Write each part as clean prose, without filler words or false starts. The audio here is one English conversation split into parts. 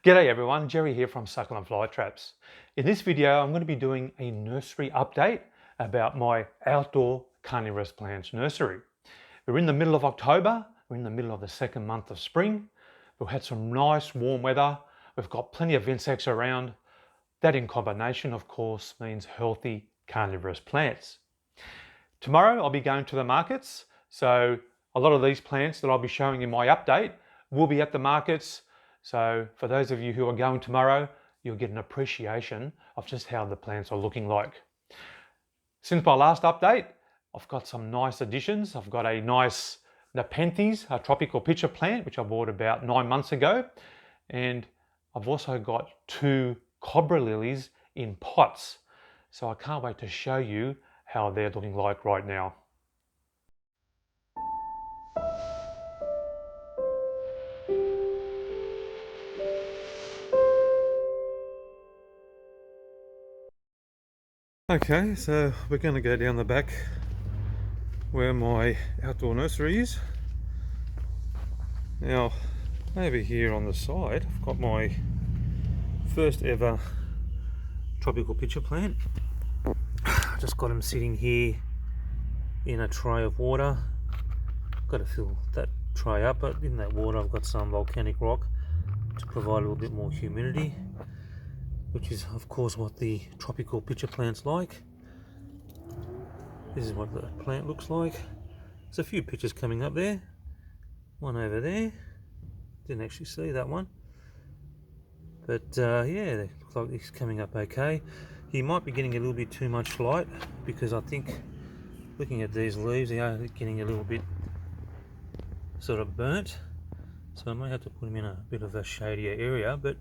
G'day everyone, Jerry here from Succulent Flytraps. In this video, I'm going to be doing a nursery update about my outdoor carnivorous plants nursery. We're in the middle of October, we're in the middle of the second month of spring. We've had some nice warm weather, we've got plenty of insects around. That in combination, of course, means healthy carnivorous plants. Tomorrow I'll be going to the markets, so a lot of these plants that I'll be showing in my update will be at the markets. So for those of you who are going tomorrow, you'll get an appreciation of just how the plants are looking like. Since my last update, I've got some nice additions. I've got a nice Nepenthes, a tropical pitcher plant, which I bought about 9 months ago. And I've also got 2 Cobra lilies in pots. So I can't wait to show you how they're looking like right now. Okay, so we're going to go down the back where my outdoor nursery is. Now, over here on the side, I've got my first ever tropical pitcher plant. I just got him sitting here in a tray of water. Got to fill that tray up, but in that water I've got some volcanic rock to provide a little bit more humidity, which is of course what the tropical pitcher plant's like. This is what the plant looks like. There's a few pictures coming up there. One over there. Didn't actually see that one. But yeah, they look like he's coming up okay. He might be getting a little bit too much light because I think looking at these leaves, they are getting a little bit sort of burnt. So I may have to put him in a bit of a shadier area, but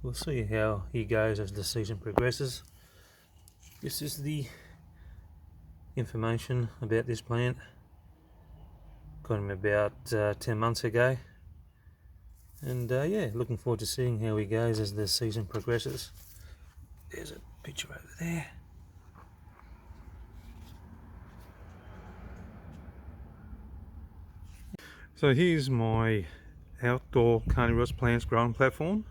we'll see how he goes as the season progresses. This is the information about this plant. Got him about 10 months ago, and yeah, looking forward to seeing how he goes as the season progresses. There's a picture over there. So here's my outdoor carnivorous plants growing platform.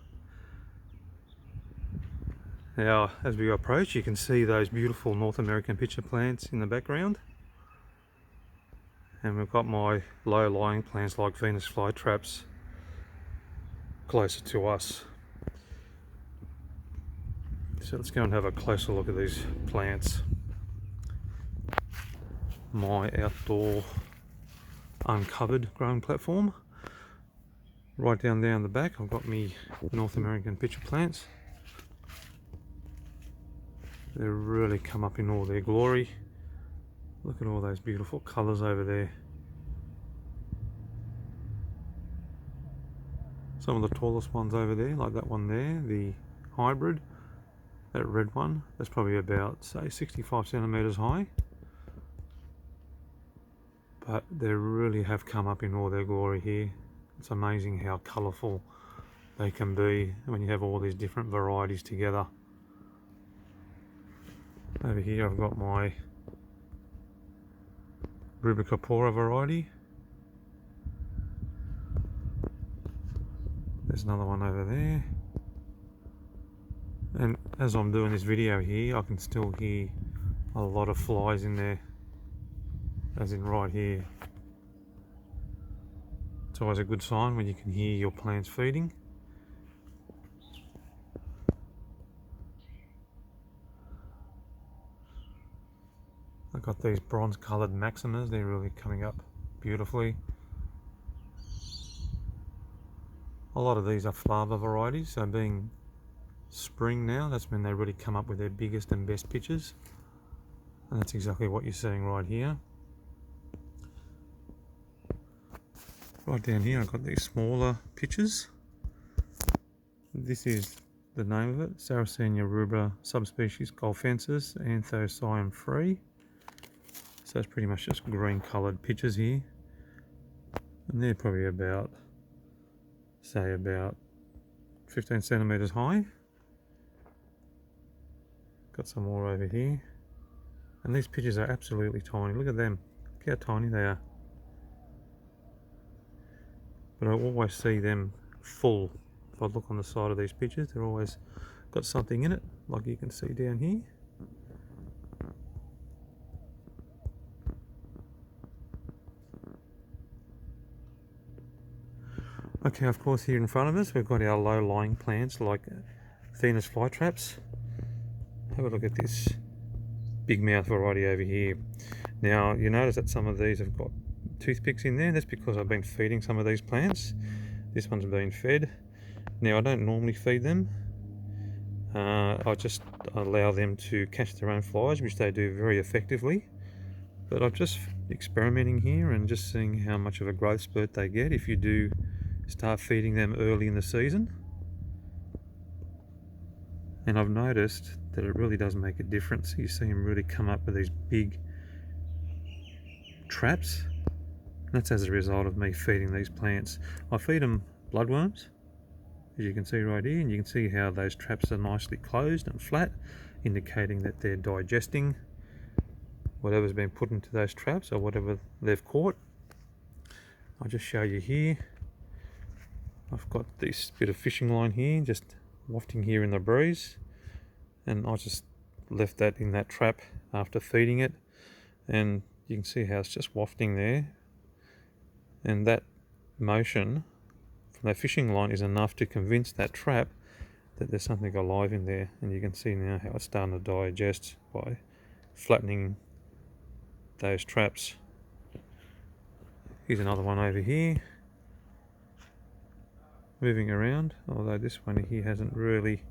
Now, as we approach, you can see those beautiful North American pitcher plants in the background. And we've got my low-lying plants like Venus Flytraps closer to us. So let's go and have a closer look at these plants. My outdoor uncovered growing platform. Right down there in the back, I've got me North American pitcher plants. They really come up in all their glory. Look at all those beautiful colours over there. Some of the tallest ones over there, like that one there, the hybrid, that red one, that's probably about, say, 65 centimetres high. But they really have come up in all their glory here. It's amazing how colourful they can be when you have all these different varieties together. Over here I've got my Rubicapora variety. There's another one over there. And as I'm doing this video here, I can still hear a lot of flies in there, as in right here. It's always a good sign when you can hear your plants feeding. I've got these bronze coloured maximas, they're really coming up beautifully. A lot of these are flava varieties, so being spring now, that's when they really come up with their biggest and best pitches. And that's exactly what you're seeing right here. Right down here I've got these smaller pitches. This is the name of it, Sarracenia rubra subspecies Golfensis anthocyane free. So it's pretty much just green coloured pitches here, and they're probably about, say, about 15 centimetres high. Got some more over here, and these pitches are absolutely tiny. Look at them, look how tiny they are. But I always see them full If I look on the side of these pictures, they're always got something in it, like you can see down here. Okay, of course here in front of us we've got our low-lying plants like Venus Flytraps. Have a look at this big mouth variety over here. Now you notice that some of these have got toothpicks in there. That's because I've been feeding some of these plants. This one's been fed. Now I don't normally feed them. I just allow them to catch their own flies, which they do very effectively. But I'm just experimenting here and just seeing how much of a growth spurt they get if you do start feeding them early in the season. And I've noticed that it really does make a difference. You see them really come up with these big traps. That's as a result of me feeding these plants. I feed them bloodworms, as you can see right here, and you can see how those traps are nicely closed and flat, indicating that they're digesting whatever's been put into those traps or whatever they've caught. I'll just show you here. I've got this bit of fishing line here, just wafting here in the breeze, and I just left that in that trap after feeding it, and you can see how it's just wafting there, and that motion from that fishing line is enough to convince that trap that there's something alive in there. And you can see now how it's starting to digest by flattening those traps. Here's another one over here, moving around, although this one here hasn't really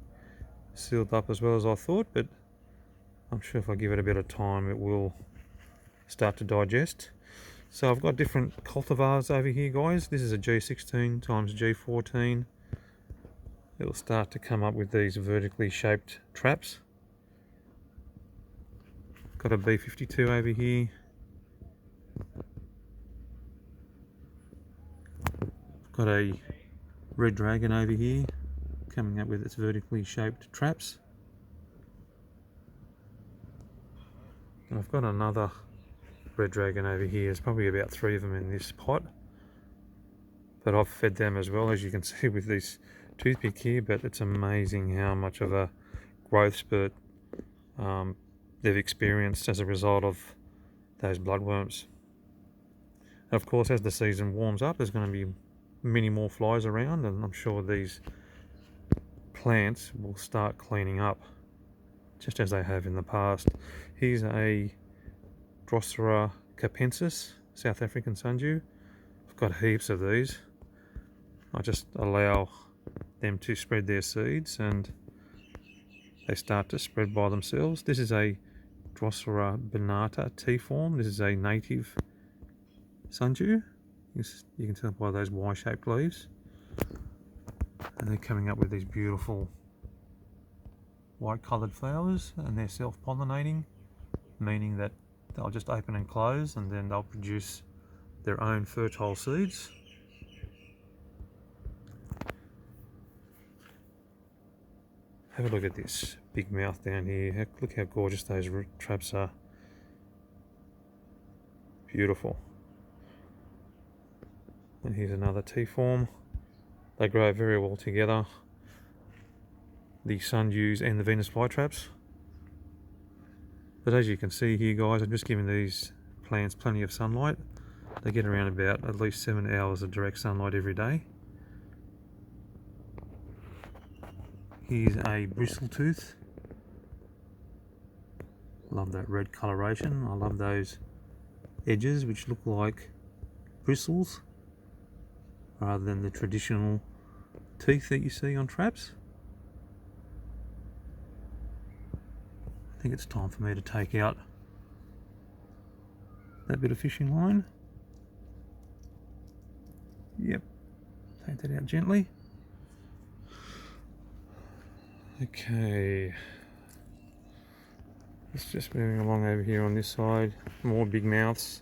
sealed up as well as I thought, but I'm sure if I give it a bit of time it will start to digest. So I've got different cultivars over here, guys. This is a G16 times G14. It'll start to come up with these vertically shaped traps. Got a B52 over here. Got a red dragon over here coming up with its vertically shaped traps. And I've got another red dragon over here. There's probably about 3 of them in this pot, but I've fed them as well, as you can see with this toothpick here. But it's amazing how much of a growth spurt they've experienced as a result of those bloodworms. And of course, as the season warms up, there's going to be many more flies around, and I'm sure these plants will start cleaning up just as they have in the past. Here's a Drosera capensis, South African sundew. I've got heaps of these. I just allow them to spread their seeds and they start to spread by themselves. This is a Drosera binata T-form. This is a native sundew. You can tell by those Y-shaped leaves, and they're coming up with these beautiful white coloured flowers, and they're self-pollinating, meaning that they'll just open and close and then they'll produce their own fertile seeds. Have a look at this big mouth down here. Look how gorgeous those traps are. Beautiful. And here's another T-form. They grow very well together, the sundews and the Venus Flytraps. But as you can see here, guys, I'm just giving these plants plenty of sunlight. They get around about at least 7 hours of direct sunlight every day. Here's a bristletooth. Love that red coloration. I love those edges which look like bristles rather than the traditional teeth that you see on traps. I think it's time for me to take out that bit of fishing line. Yep, take that out gently. Okay, it's just moving along over here on this side. More big mouths.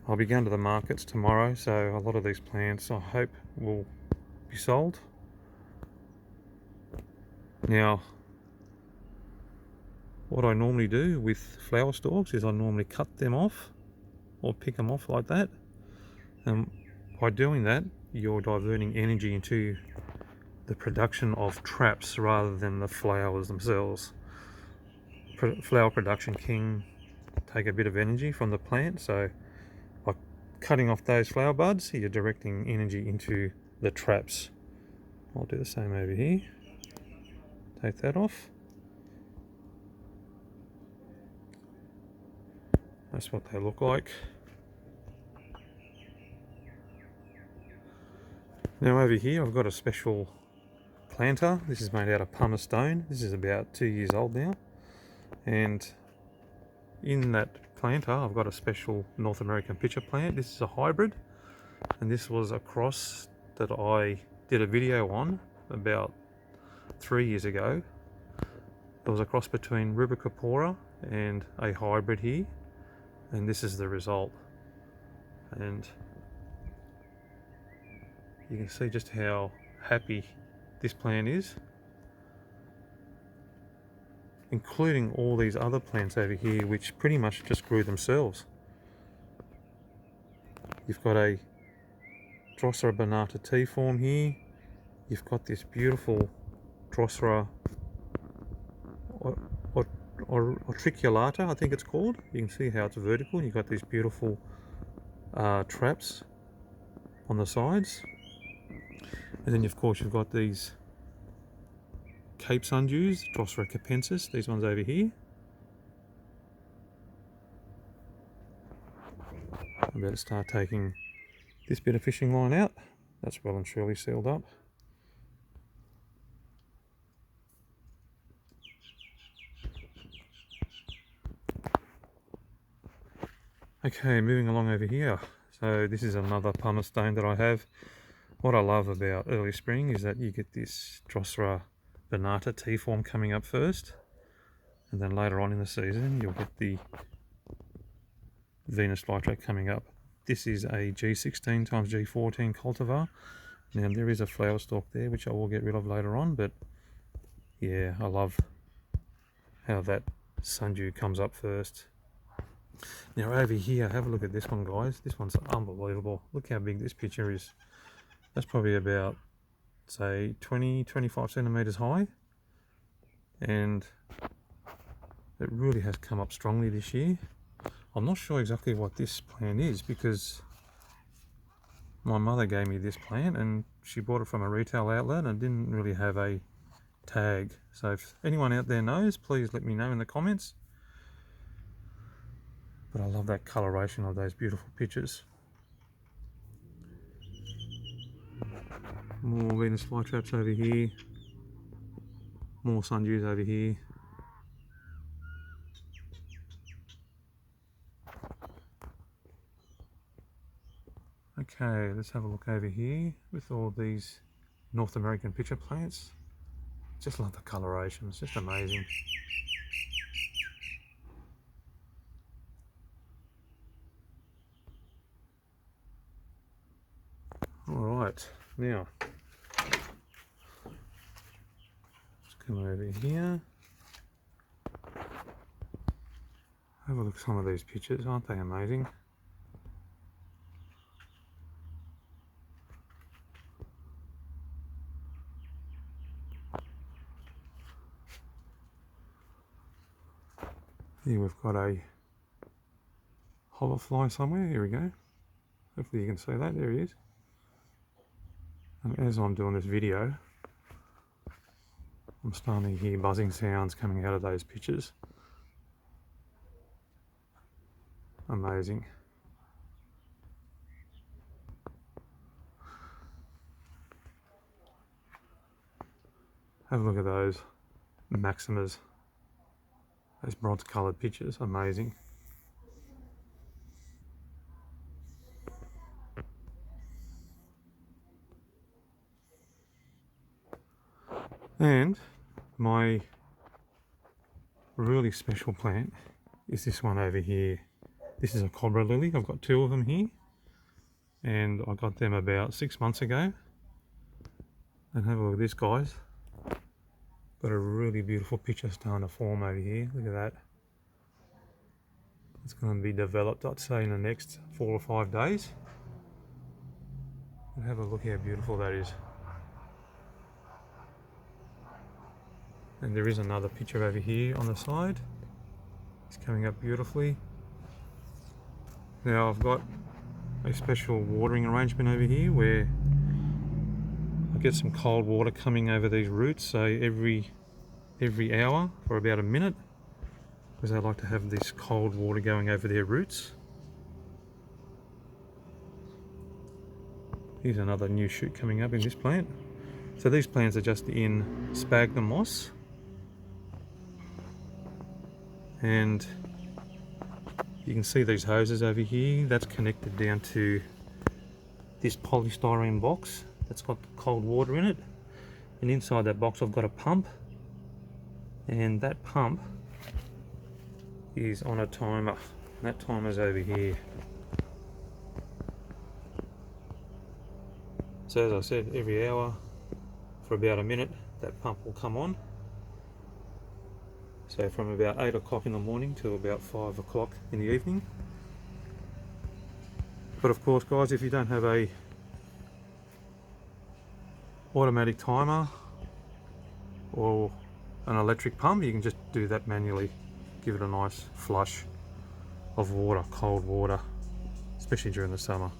I'll be going to the markets tomorrow, so a lot of these plants I hope will be sold. Now, what I normally do with flower stalks is I normally cut them off or pick them off like that, and by doing that you're diverting energy into the production of traps rather than the flowers themselves. Flower production can take a bit of energy from the plant, so by cutting off those flower buds, you're directing energy into the traps. I'll do the same over here. Take that off. That's what they look like. Now over here I've got a special planter. This is made out of pumice stone. This is about 2 years old now, and in that planter I've got a special North American pitcher plant. This is a hybrid, and this was a cross that I did a video on about 3 years ago. There was a cross between Rubicapora and a hybrid here, and this is the result. And you can see just how happy this plant is, including all these other plants over here which pretty much just grew themselves. You've got a Drosera Banata T form here. You've got this beautiful Drosera Otriculata, I think it's called. You can see how it's vertical. You've got these beautiful traps on the sides. And then of course you've got these Cape Sundews, Drosera capensis, these ones over here. I'm about to start taking this bit of fishing line out. That's well and truly sealed up. Okay, moving along over here. So this is another pumice stone that I have. What I love about early spring is that you get this Drosera Banata T form coming up first, and then later on in the season you'll get the Venus Flytrap coming up. This is a G16 times G14 cultivar. Now there is a flower stalk there which I will get rid of later on, but yeah, I love how that Sundew comes up first. Now over here, have a look at this one, guys. This one's unbelievable. Look how big this picture is. That's probably about, say, 20-25 centimeters high, and it really has come up strongly this year. I'm not sure exactly what this plant is because my mother gave me this plant and she bought it from a retail outlet and didn't really have a tag. So if anyone out there knows, please let me know in the comments. But I love that coloration of those beautiful pictures. More Venus Flytraps over here. More Sundews over here. Okay, let's have a look over here with all these North American pitcher plants. Just love the coloration, it's just amazing. Alright, now let's come over here. Have a look at some of these pictures, aren't they amazing? Here we've got a hoverfly somewhere, here we go. Hopefully you can see that, there he is. And as I'm doing this video, I'm starting to hear buzzing sounds coming out of those pictures. Amazing. Have a look at those Maximas. Those bronze coloured pictures, amazing. And my really special plant is this one over here. This is a Cobra lily. I've got two of them here, and I got them about 6 months ago. And have a look at this, guys. Got a really beautiful picture starting to form over here. Look at that. It's going to be developed, I'd say, in the next 4 or 5 days. And have a look how beautiful that is. And there is another picture over here on the side. It's coming up beautifully. Now I've got a special watering arrangement over here where I get some cold water coming over these roots, so every hour for about a minute, because I like to have this cold water going over their roots. Here's another new shoot coming up in this plant. So these plants are just in sphagnum moss, and you can see these hoses over here. That's connected down to this polystyrene box that's got cold water in it, and inside that box I've got a pump, and that pump is on a timer. That timer's over here. So as I said, every hour for about a minute that pump will come on. So from about 8 o'clock in the morning till about 5 o'clock in the evening. But of course guys, if you don't have a automatic timer or an electric pump, you can just do that manually. Give it a nice flush of water, cold water, especially during the summer.